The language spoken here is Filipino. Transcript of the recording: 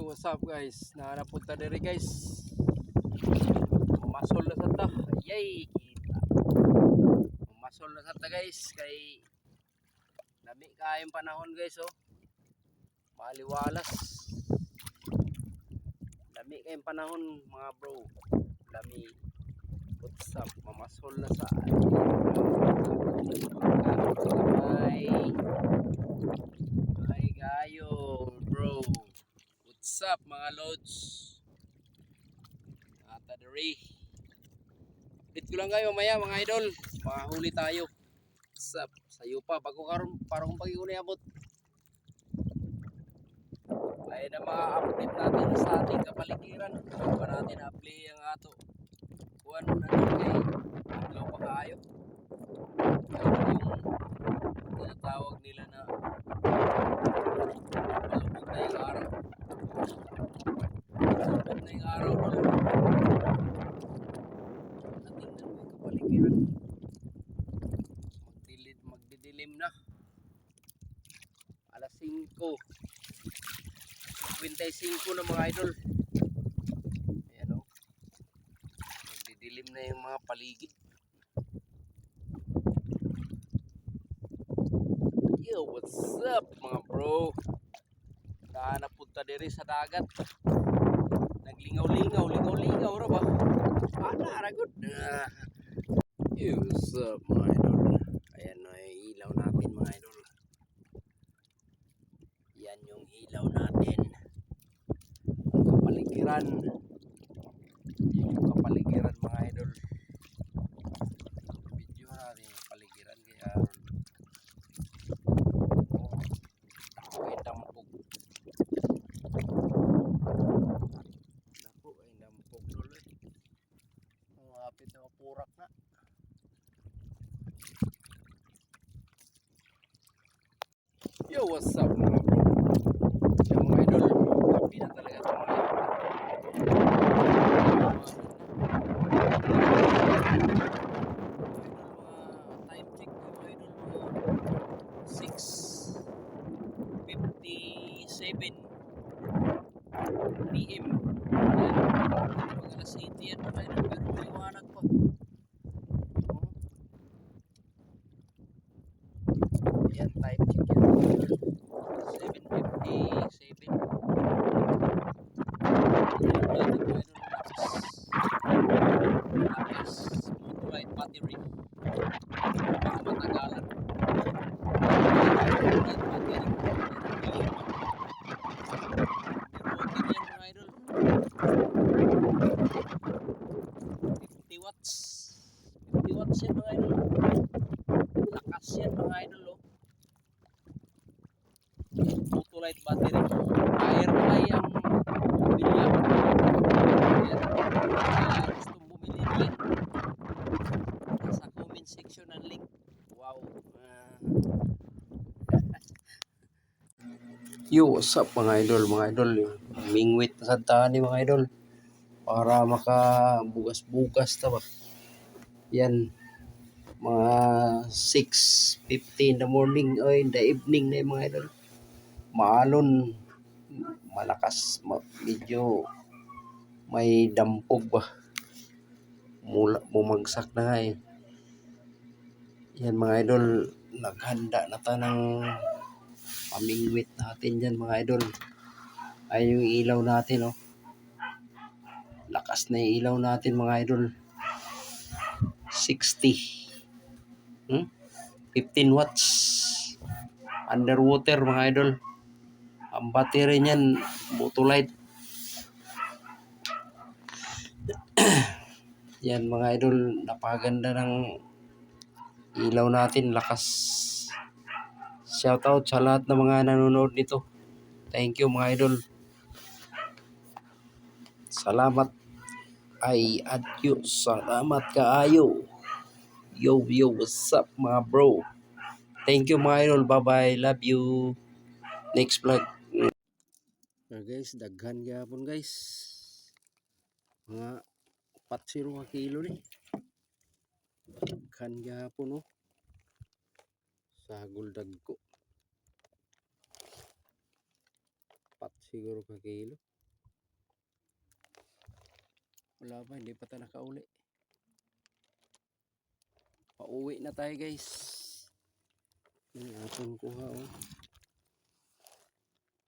What's up guys? Napunta diri guys. Masol na sa ta. Yay! Kita. Masol na sa ta guys. Kay lami kayong panahon guys oh. Maliwalas. Lami kayong panahon mga bro. Lami. What's up? Mamasol na sa ay gayo bro. What's up mga lods? Atadari. Update ko lang kayo maya mga idol. Makahuli tayo. What's up? Sayo pa. Bago karon parang pag-iunay abot. Ay na mga-update natin sa ating kapaligiran. Bago natin apply ang ato. Kuhan na kay ilaw pa kayo. Yung tinatawag nila na malubog na yung araw. Malubog na yung araw. Natingnan mo yung kapaligiran. Magdidilim na. Alas 5. 25 na mga idol. Ayan o. Magdidilim na yung mga paligid. Yo, what's up mga bro? Napunta diri sa dagat. Naglingaw-lingaw, lingaw-lingaw ra ba? Ana ra gud. Yo, what's up mga idol? Ayan na yung ilaw natin mga idol. Yan yung ilaw natin. Ang kapaligiran. Yan yung kapaligiran mga idol. Video natin yung kapaligiran kaya ay dampog. Naku ay dampog tuloy. Ang hapit na mapurak na. Yo, what's up mga bro? Yung mga idol, kapi na talaga ito mga idol. Time check mga idol, 6:57 PM. Mga alas 8 yan mga idol, pero maliwanag pa. Yan, time check yan. 7:57. Lakas motorite battery. Baka matagalan. Motorite battery. Meron yan mga idol. 50 watts. 50 watts yan mga idol. Lakas yan mga idol oh. Motorite battery. Airfly ang bumili ako. Kaya gustong bumili din. Sa comment section ang link. Wow. Yo, what's up mga idol? Mga idol, mingwit na sa taan ni mga idol. Para makabugas-bugas ta ba. Yan. Mga 6:50 in the morning o in the evening na yung mga idol. Maalon. Malakas. Medyo may dampog ba. Bumagsak na nga eh. Yan mga idol. Naghanda na ta ng pamingwit natin dyan mga idol. Ay yung ilaw natin oh. Lakas na yung ilaw natin mga idol. 60. 15 watts. Underwater mga idol. Ang battery niyan Motolite. Yan mga idol, napakaganda ng ilaw natin, lakas. Shoutout sa lahat ng mga nanonood nito. Thank you mga idol. Salamat ay adios. Salamat kaayo. Yo, what's up mga bro? Thank you mga idol. Bye-bye. Love you. Next vlog. Guys, daghan gyapon guys. Mga 40 kilo ni. Daghan gyapon oh. Sagol dagko. siguro ka kilo. Wala pa, hindi pa tayo nakauli. Pauwi na tayo guys. Yung ating kuha oh.